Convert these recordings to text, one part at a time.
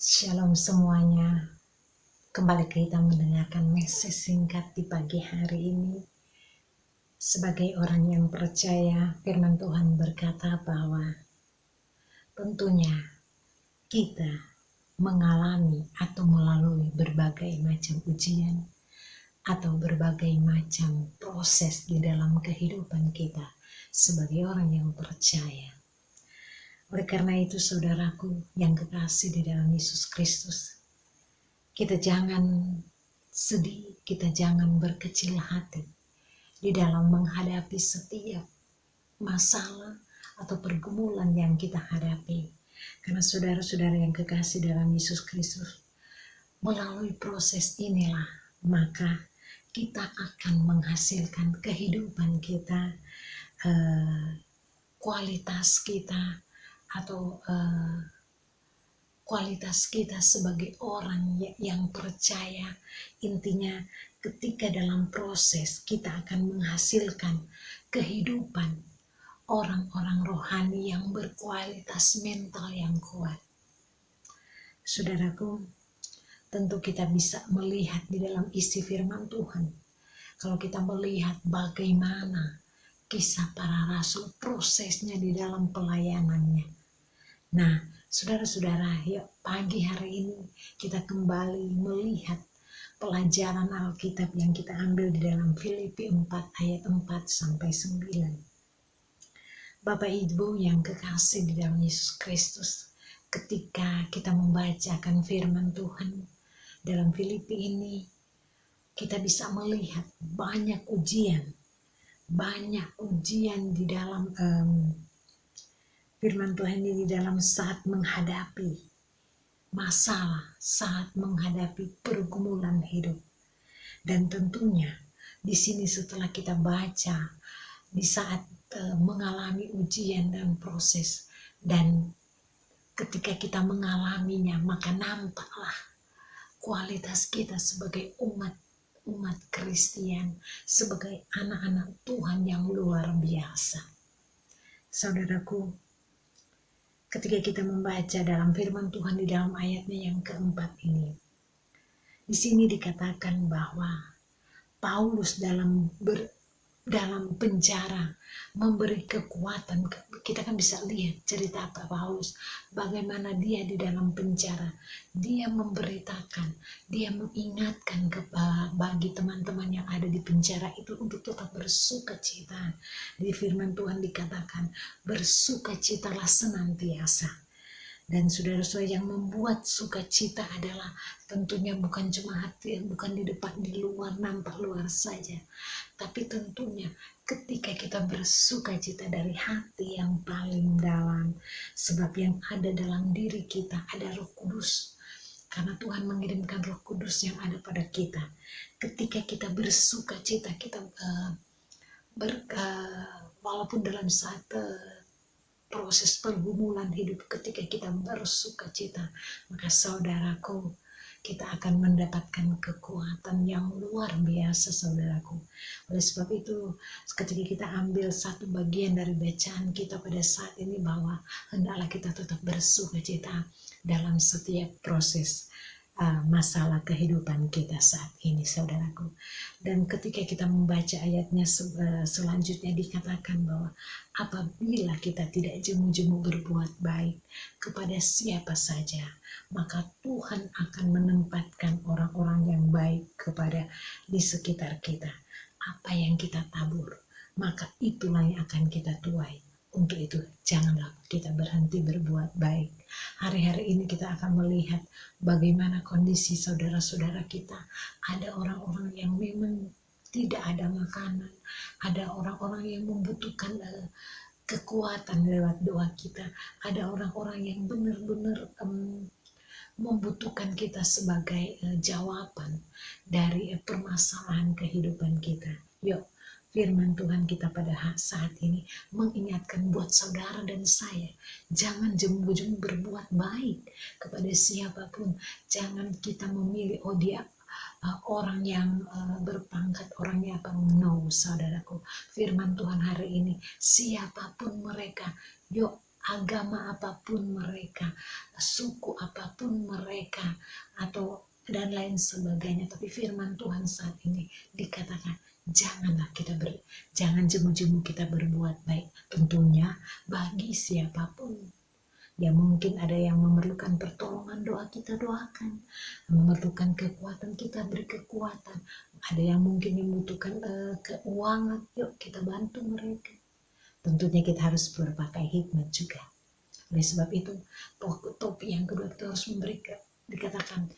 Shalom semuanya, kembali kita mendengarkan message singkat di pagi hari ini. Sebagai orang yang percaya, firman Tuhan berkata bahwa tentunya kita mengalami atau melalui berbagai macam ujian atau berbagai macam proses di dalam kehidupan kita sebagai orang yang percaya. Oleh karena itu, saudaraku yang kekasih di dalam Yesus Kristus, kita jangan sedih, kita jangan berkecil hati di dalam menghadapi setiap masalah atau pergumulan yang kita hadapi. Karena saudara-saudara yang kekasih dalam Yesus Kristus, melalui proses inilah maka kita akan menghasilkan kehidupan kita, kualitas kita atau kualitas kita sebagai orang yang percaya. Intinya ketika dalam proses kita akan menghasilkan kehidupan orang-orang rohani yang berkualitas mental yang kuat. Saudaraku, tentu kita bisa melihat di dalam isi firman Tuhan. Kalau kita melihat bagaimana kisah para rasul, prosesnya di dalam pelayanannya. Nah, saudara-saudara, yuk pagi hari ini kita kembali melihat pelajaran Alkitab yang kita ambil di dalam Filipi 4 ayat 4 sampai 9. Bapak Ibu yang kekasih di dalam Yesus Kristus, ketika kita membacakan firman Tuhan dalam Filipi ini, kita bisa melihat banyak ujian di dalam firman Tuhan ini, di dalam saat menghadapi masalah, saat menghadapi pergumulan hidup. Dan tentunya di sini setelah kita baca di saat mengalami ujian dan proses, dan ketika kita mengalaminya maka nampaklah kualitas kita sebagai umat Kristen, sebagai anak-anak Tuhan yang luar biasa. Saudaraku, ketika kita membaca dalam firman Tuhan di dalam ayatnya yang keempat ini, di sini dikatakan bahwa Paulus dalam penjara memberi kekuatan. Kita kan bisa lihat cerita Paulus, bagaimana dia di dalam penjara, dia memberitakan, dia mengingatkan bagi teman-teman yang ada di penjara itu untuk tetap bersukacita. Di firman Tuhan dikatakan, bersukacitalah senantiasa. Dan saudara-saudara, yang membuat sukacita adalah tentunya bukan cuma hati, bukan di depan, di luar, nampak luar saja. Tapi tentunya ketika kita bersukacita dari hati yang paling dalam. Sebab yang ada dalam diri kita ada Roh Kudus. Karena Tuhan mengirimkan Roh Kudus yang ada pada kita. Ketika kita bersukacita, kita walaupun dalam saat proses pergumulan hidup, ketika kita bersukacita, maka saudaraku, kita akan mendapatkan kekuatan yang luar biasa, saudaraku. Oleh sebab itu, ketika kita ambil satu bagian dari bacaan kita pada saat ini, bahwa hendaklah kita tetap bersukacita dalam setiap proses masalah kehidupan kita saat ini, saudaraku. Dan ketika kita membaca ayatnya selanjutnya dikatakan bahwa apabila kita tidak jemu-jemu berbuat baik kepada siapa saja, maka Tuhan akan menempatkan orang-orang yang baik kepada di sekitar kita. Apa yang kita tabur, maka itulah yang akan kita tuai. Untuk itu, janganlah kita berhenti berbuat baik. Hari-hari ini kita akan melihat bagaimana kondisi saudara-saudara kita. Ada orang-orang yang memang tidak ada makanan. Ada orang-orang yang membutuhkan kekuatan lewat doa kita. Ada orang-orang yang benar-benar membutuhkan kita sebagai jawaban dari permasalahan kehidupan kita. Yuk, firman Tuhan kita pada saat ini mengingatkan buat saudara dan saya, jangan jemu-jemu berbuat baik kepada siapapun. Jangan kita memilih, oh dia orang yang berpangkat, orang yang apa. No, saudaraku, firman Tuhan hari ini, siapapun mereka, yuk agama apapun mereka, suku apapun mereka, atau dan lain sebagainya. Tapi firman Tuhan saat ini dikatakan, jangan jemu-jemu kita berbuat baik. Tentunya bagi siapapun. Ya mungkin ada yang memerlukan pertolongan, doa kita doakan. Memerlukan kekuatan, kita beri kekuatan. Ada yang mungkin membutuhkan keuangan, yuk kita bantu mereka. Tentunya kita harus berpakai hikmat juga. Oleh sebab itu, topik yang kedua kita harus memberikan, dikatakan,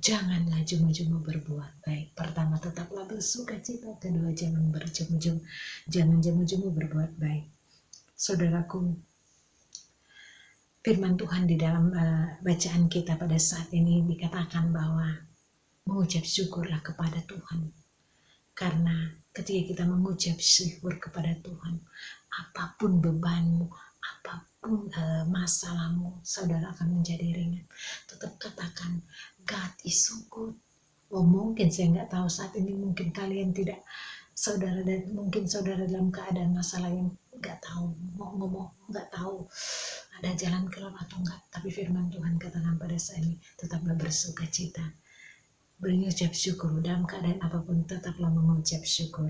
janganlah jemu-jemu berbuat baik. Pertama, tetaplah bersuka cita. Kedua, jangan jemu-jemu berbuat baik. Saudaraku, firman Tuhan di dalam bacaan kita pada saat ini dikatakan bahwa mengucap syukurlah kepada Tuhan. Karena ketika kita mengucap syukur kepada Tuhan, apapun bebanmu, apapun masalahmu, saudara akan menjadi ringan. Tetap katakan, God is so good. Oh, mungkin saya nggak tahu saat ini, mungkin kalian tidak, saudara, dan mungkin saudara dalam keadaan masalah yang nggak tahu mau ngomong, nggak tahu ada jalan keluar atau enggak. Tapi firman Tuhan katakan pada saat ini, tetaplah bersuka cita, mengucap syukur dalam keadaan apapun. Tetaplah mengucap syukur,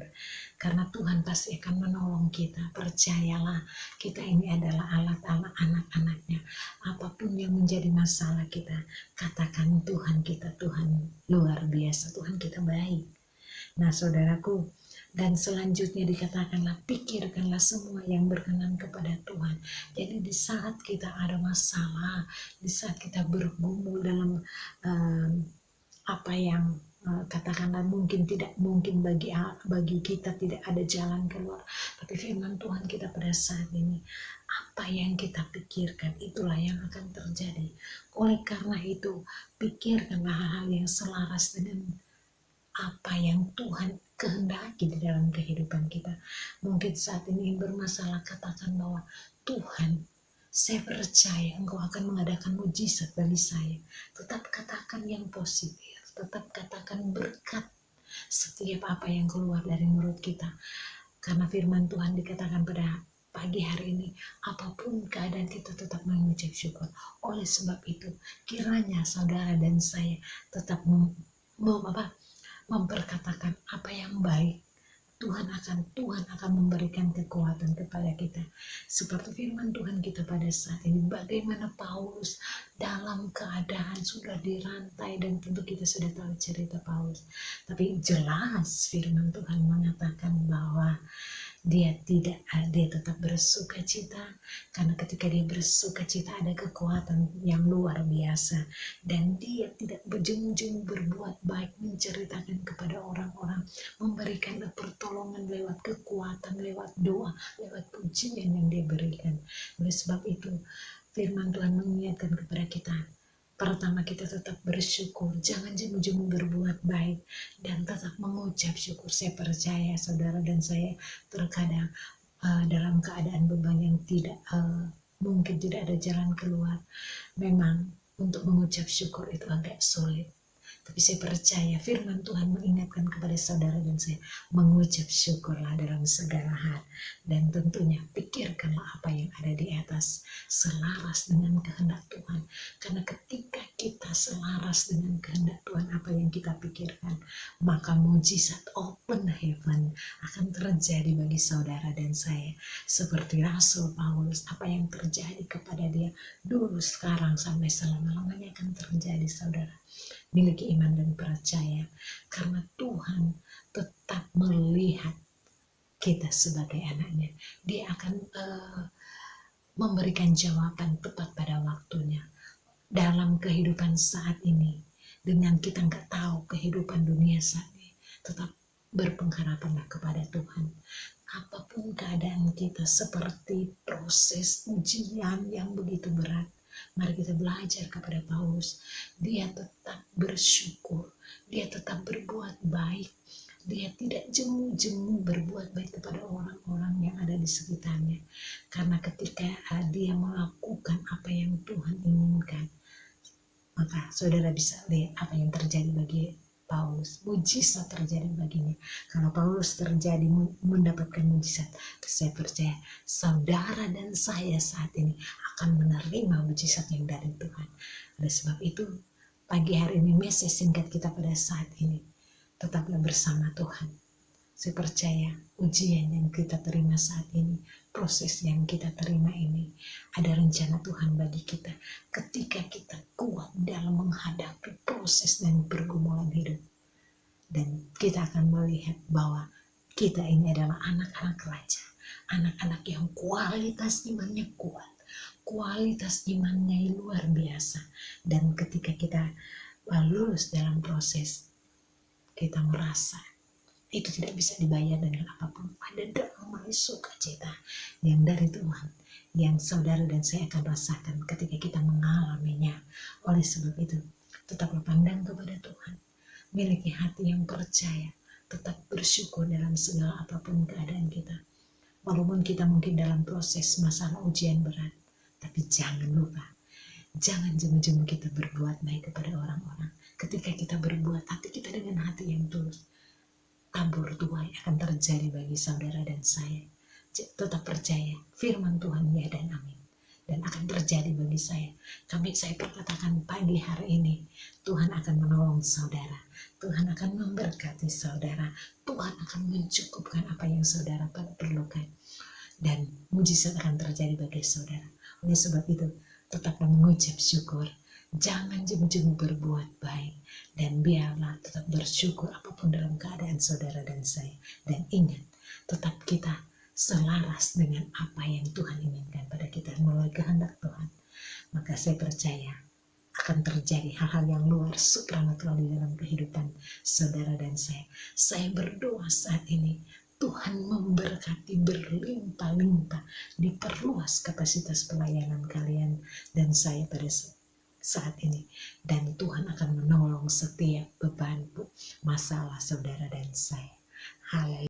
karena Tuhan pasti akan menolong kita. Percayalah, kita ini adalah anak-anaknya. Apapun yang menjadi masalah kita, katakan Tuhan kita, Tuhan luar biasa, Tuhan kita baik. Nah saudaraku, dan selanjutnya dikatakanlah, pikirkanlah semua yang berkenan kepada Tuhan. Jadi di saat kita ada masalah, di saat kita bergumul dalam apa yang katakanlah mungkin tidak mungkin bagi kita, tidak ada jalan keluar. Tapi firman Tuhan kita pada saat ini, apa yang kita pikirkan itulah yang akan terjadi. Oleh karena itu, pikirkanlah hal-hal yang selaras dengan apa yang Tuhan kehendaki di dalam kehidupan kita. Mungkin saat ini bermasalah, katakan bahwa Tuhan, saya percaya Engkau akan mengadakan mujizat bagi saya. Tetap katakan yang positif, tetap katakan berkat setiap apa yang keluar dari mulut kita. Karena firman Tuhan dikatakan pada pagi hari ini, apapun keadaan kita tetap mengucap syukur. Oleh sebab itu, kiranya saudara dan saya tetap memperkatakan apa yang baik. Tuhan akan memberikan kekuatan kepada kita. Seperti firman Tuhan kita pada saat ini, bagaimana Paulus dalam keadaan sudah dirantai, dan tentu kita sudah tahu cerita Paulus. Tapi jelas firman Tuhan mengatakan bahwa dia tetap bersuka cita, karena ketika dia bersuka cita ada kekuatan yang luar biasa, dan dia tidak berjemu-jemu berbuat baik, menceritakan kepada orang-orang, memberikan pertolongan lewat kekuatan, lewat doa, lewat pujian yang dia berikan. Oleh sebab itu firman Tuhan mengingatkan kepada kita, pertama kita tetap bersyukur, jangan jemu-jemu berbuat baik, dan tetap mengucap syukur. Saya percaya saudara dan saya terkadang dalam keadaan beban yang tidak mungkin tidak ada jalan keluar. Memang untuk mengucap syukur itu agak sulit. Tapi saya percaya firman Tuhan mengingatkan kepada saudara dan saya, mengucap syukurlah dalam segala hal. Dan tentunya pikirkanlah apa yang ada di atas, selaras dengan kehendak Tuhan. Karena ketika kita selaras dengan kehendak Tuhan, apa yang kita pikirkan, maka mujizat open heaven akan terjadi bagi saudara dan saya. Seperti Rasul Paulus, apa yang terjadi kepada dia dulu, sekarang, sampai selama-lamanya akan terjadi saudara. Miliki iman dan percaya, karena Tuhan tetap melihat kita sebagai anaknya. Dia akan memberikan jawaban tepat pada waktunya. Dalam kehidupan saat ini, dengan kita nggak tahu kehidupan dunia saat ini, tetap berpengharapanlah kepada Tuhan. Apapun keadaan kita, seperti proses ujian yang begitu berat, mari kita belajar kepada Paulus. Dia tetap bersyukur, dia tetap berbuat baik, dia tidak jemu-jemu berbuat baik kepada orang-orang yang ada di sekitarnya. Karena ketika dia melakukan apa yang Tuhan inginkan, maka saudara bisa lihat apa yang terjadi bagi Paulus, mujizat terjadi baginya. Kalau Paulus terjadi mendapatkan mujizat, saya percaya saudara dan saya saat ini akan menerima mujizat yang dari Tuhan. Oleh sebab itu, pagi hari ini message singkat kita pada saat ini, tetaplah bersama Tuhan. Saya percaya ujian yang kita terima saat ini, proses yang kita terima ini, ada rencana Tuhan bagi kita. Ketika kita kuat dalam menghadapi proses dan pergumulan hidup. Dan kita akan melihat bahwa kita ini adalah anak-anak raja. Anak-anak yang kualitas imannya kuat. Kualitas imannya luar biasa. Dan ketika kita lulus dalam proses, kita merasa itu tidak bisa dibayar dengan apapun. Ada damai sukacita yang dari Tuhan, yang saudara dan saya akan rasakan ketika kita mengalaminya. Oleh sebab itu, tetaplah pandang kepada Tuhan, miliki hati yang percaya, tetap bersyukur dalam segala apapun keadaan kita. Walaupun kita mungkin dalam proses masalah ujian berat, tapi jangan lupa, jangan jemu-jemu kita berbuat baik kepada orang-orang. Ketika kita berbuat hati kita dengan hati yang tulus, tabur tuai akan terjadi bagi saudara dan saya. Tetap percaya firman Tuhan ya dan amin, dan akan terjadi bagi saya. Saya perkatakan pagi hari ini, Tuhan akan menolong saudara, Tuhan akan memberkati saudara, Tuhan akan mencukupkan apa yang saudara perlukan, dan mujizat akan terjadi bagi saudara. Oleh sebab itu, tetaplah mengucap syukur. Jangan jemu-jemu berbuat baik, dan biarlah tetap bersyukur apapun dalam keadaan saudara dan saya. Dan ingat, tetap kita selaras dengan apa yang Tuhan inginkan pada kita melalui kehendak Tuhan. Maka saya percaya akan terjadi hal-hal yang luar supranatural di dalam kehidupan saudara dan saya. Saya berdoa saat ini, Tuhan memberkati berlimpah-limpah, diperluas kapasitas pelayanan kalian dan saya pada saat ini, dan Tuhan akan menolong setiap beban masalah saudara dan saya. Haleluya.